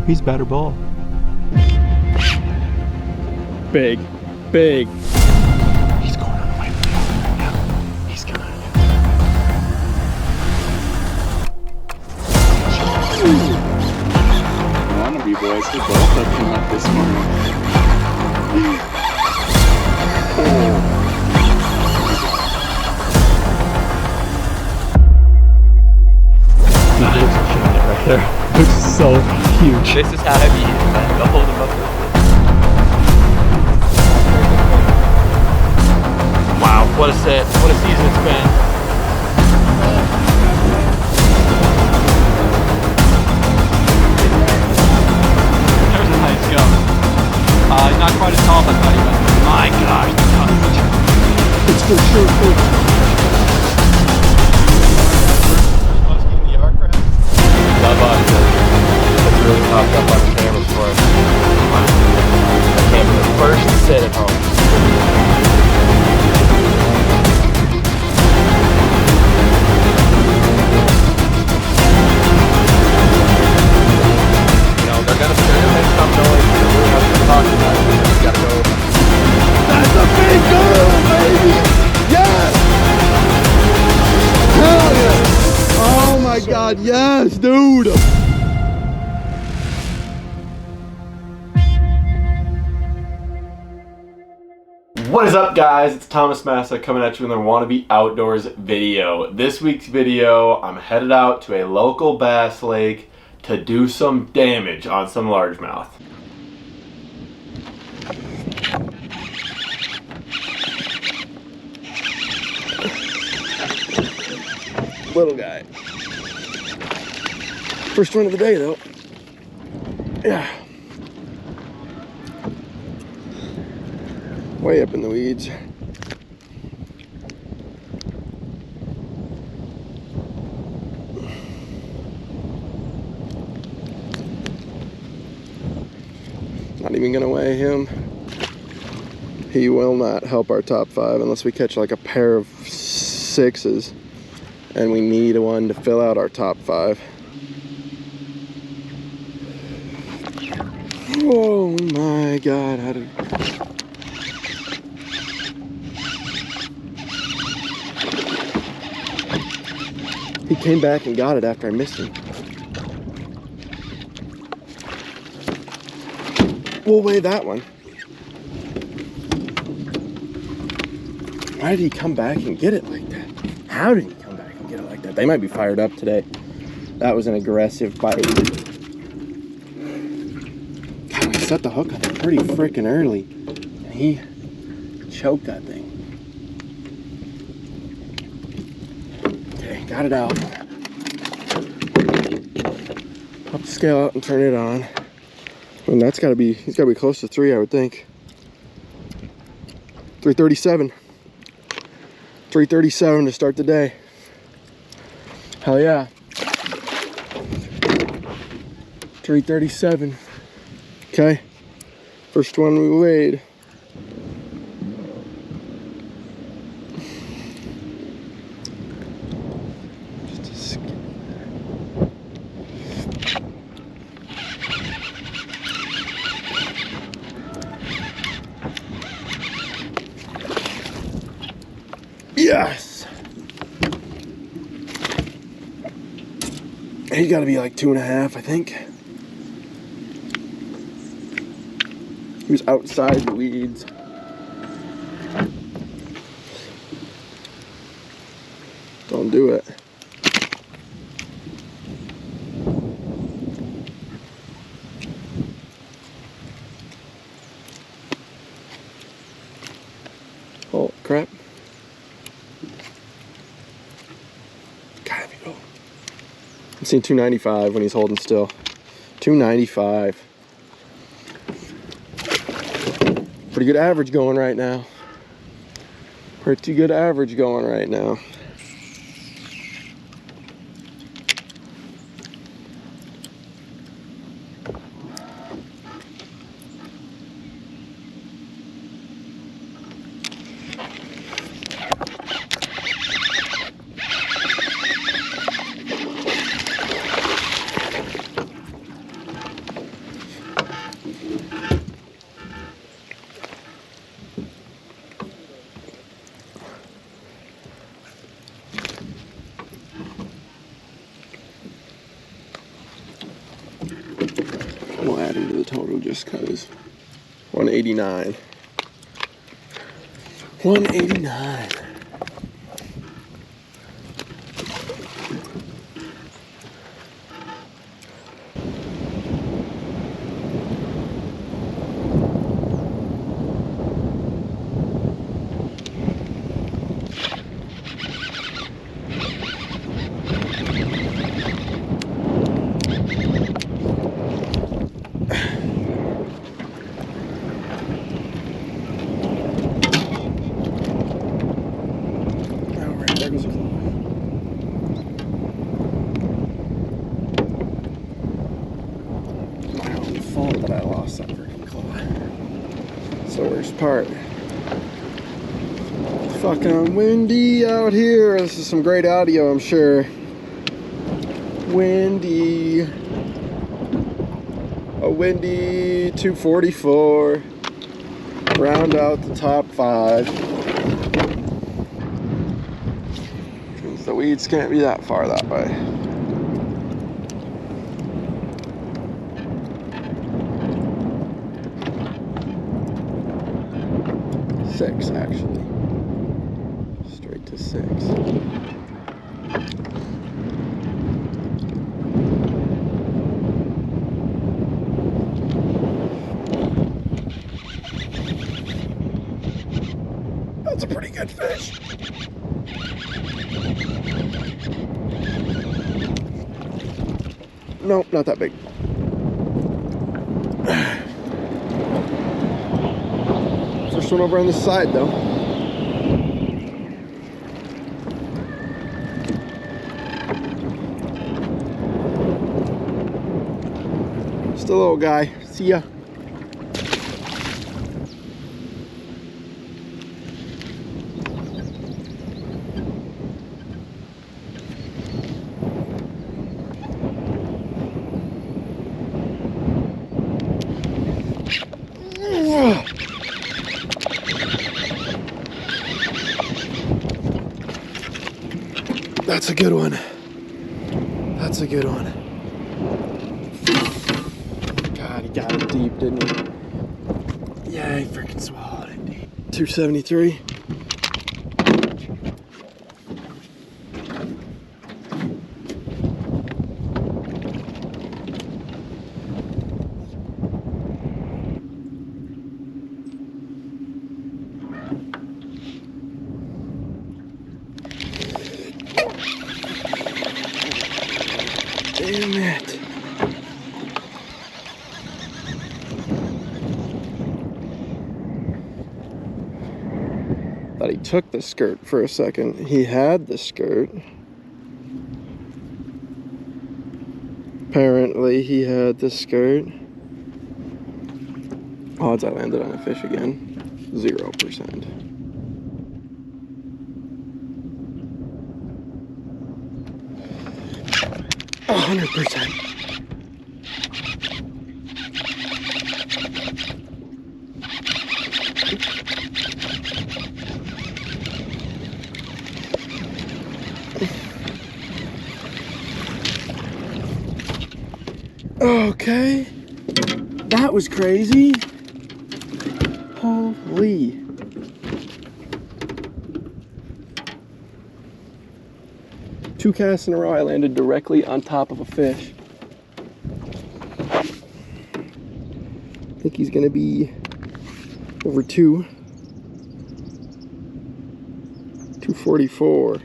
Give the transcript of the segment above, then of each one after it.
He's better bull. Big, big. He's going on the way. Yeah, he's gone. Wannabe boys, they both have come up this morning. Right there. Looks so huge. This is how heavy he is, man. Go hold him up real quick. Wow, what a set. What a season it's been. There's a nice go. He's not quite as tall as I thought he was. My gosh, the coverage. It's for sure full. Love us. It's really popped up on the camera for us. I can't be the first to sit at home. You know, they're gonna make some noise. They're really not gonna talk about it. We just gotta go. That's a big girl, baby! Yes! Hell yeah! Oh my god, yes, dude! What is up, guys? It's Thomas Massa coming at you with another WannaBe Outdoors video. This week's video, I'm headed out to a local bass lake to do some damage on some largemouth. Little guy. First one of the day, though. Yeah. Way up in the weeds. Not even gonna weigh him. He will not help our top five unless we catch like a pair of sixes. And we need one to fill out our top five. Oh my god, how did... He came back and got it after I missed him. We'll weigh that one. Why did he come back and get it like that? How did he come back and get it like that? They might be fired up today. That was an aggressive bite. God, we set the hook on it pretty freaking early. And he choked that thing. Okay, got it out. Pop the scale out and turn it on. And that's gotta be, he's gotta be close to 3, I would think. 337. 337 to start the day. Hell yeah. 337. Okay. First one we weighed. Just a skip. Yes! He's got to be like 2.5, I think. He was outside the weeds. Don't do it. Oh, crap. I'm seeing 295 when he's holding still. 295. Pretty good average going right now. Pretty good average going right now. total just cause. 189. 189. There goes a claw. My own fault that I lost that freaking claw. It's the worst part. Fucking windy out here. This is some great audio, I'm sure. Windy. A windy 244. Round out the top 5. The weeds can't be that far that way. Six, actually. Straight to 6. That's a pretty good fish. Nope, not that big. First one over on this side, though. Just a little guy. See ya. That's a good one. That's a good one. God, he got it deep, didn't he? Yeah, he freaking swallowed it deep. 273. Damn it. Thought he took the skirt for a second. He had the skirt. Apparently he had the skirt. Odds I landed on a fish again. 0%. A 100%. Okay, that was crazy. Holy. Two casts in a row, I landed directly on top of a fish. I think he's gonna be over 244.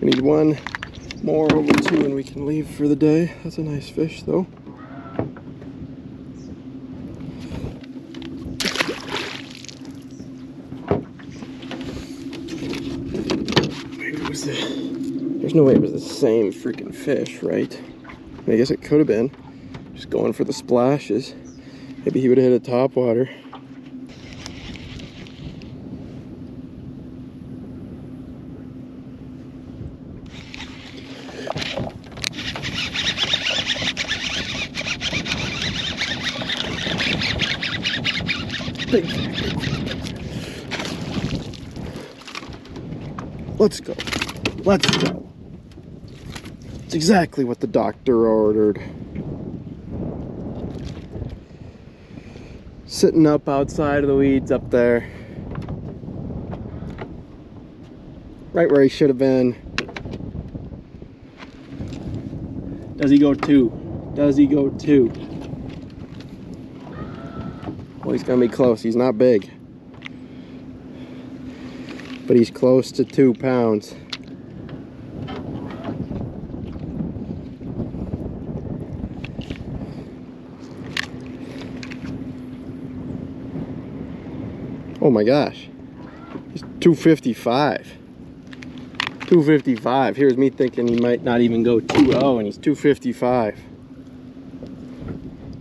We need one more over 2 and we can leave for the day. That's a nice fish though. Maybe it was there's no way it was the same freaking fish, right? I guess it could have been. Just going for the splashes. Maybe he would have hit a topwater. Let's go. Let's go. It's exactly what the doctor ordered. sitting up outside of the weeds up there. Right where he should have been. Does he go 2? Does he go 2? Well, he's gonna be close. He's not big, but he's close to 2 pounds. Oh my gosh, he's 255. 255. Here's me thinking he might not even go 2-0, and he's 255.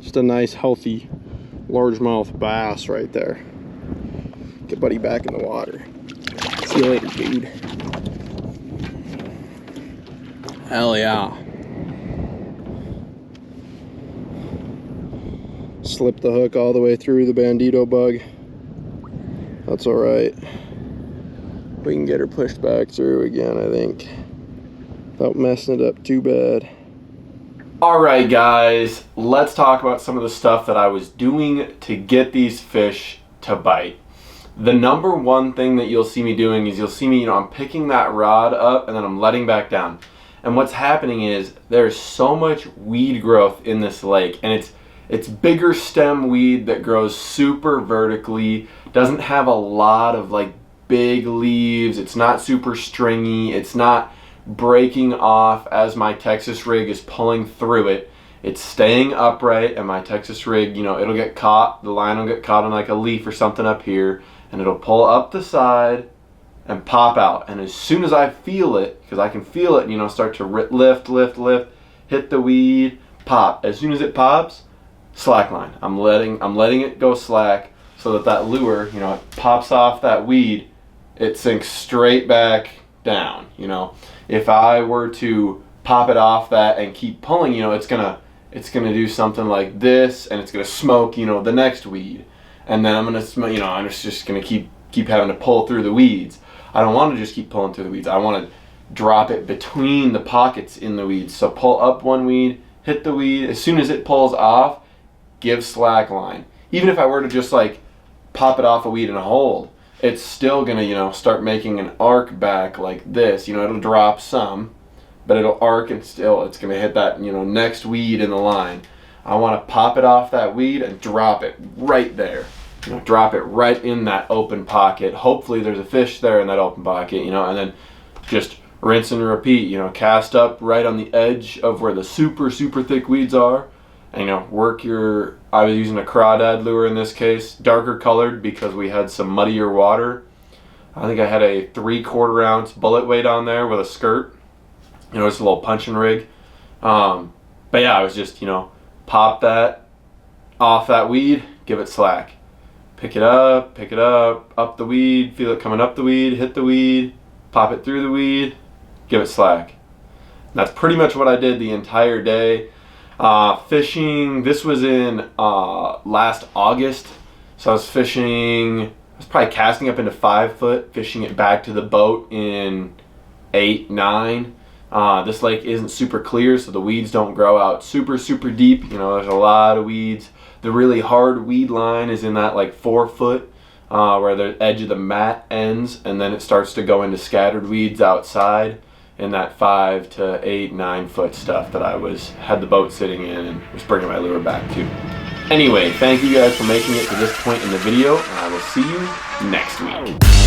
Just a nice, healthy, largemouth bass right there. Get buddy back in the water. See you later, dude. Hell yeah. Slip the hook all the way through the bandito bug. That's alright. We can get her pushed back through again, I think, without messing it up too bad. Alright guys, let's talk about some of the stuff that I was doing to get these fish to bite. The number one thing that you'll see me doing is you'll see me, I'm picking that rod up and then I'm letting back down. And what's happening is there's so much weed growth in this lake, and it's bigger stem weed that grows super vertically, doesn't have a lot of like big leaves, it's not super stringy, it's not breaking off as my Texas rig is pulling through it. It's staying upright, and my Texas rig, it'll get caught, the line will get caught on like a leaf or something up here, and it'll pull up the side and pop out. And as soon as I feel it, because I can feel it, start to lift, hit the weed, pop. As soon as it pops, slack line. I'm letting it go slack so that lure, it pops off that weed, it sinks straight back down. If I were to pop it off that and keep pulling, it's gonna do something like this, and it's gonna smoke, the next weed, and then I'm just gonna keep having to pull through the weeds. I don't want to just keep pulling through the weeds. I want to drop it between the pockets in the weeds. So pull up one weed, hit the weed. As soon as it pulls off, give slack line. Even if I were to just like pop it off a weed and hold, it's still gonna, start making an arc back like this. It'll drop some, but it'll arc, and still it's gonna hit that, next weed in the line. I want to pop it off that weed and drop it right there. Drop it right in that open pocket. Hopefully there's a fish there in that open pocket, and then just rinse and repeat. Cast up right on the edge of where the super thick weeds are, and work your, I was using a crawdad lure in this case, darker colored because we had some muddier water. I think I had a 3/4 ounce bullet weight on there with a skirt, just a little punching rig. But yeah, I was just, pop that off that weed, give it slack. Pick it up, up the weed, feel it coming up the weed, hit the weed, pop it through the weed, give it slack. And that's pretty much what I did the entire day. Fishing, this was in last August, so I was probably casting up into 5 foot, fishing it back to the boat in 8, 9. This lake isn't super clear, so the weeds don't grow out super deep. There's a lot of weeds. The really hard weed line is in that like 4 foot, where the edge of the mat ends, and then it starts to go into scattered weeds outside in that 5 to 8, 9 foot stuff that I had the boat sitting in and was bringing my lure back to. Anyway, thank you guys for making it to this point in the video, and I will see you next week.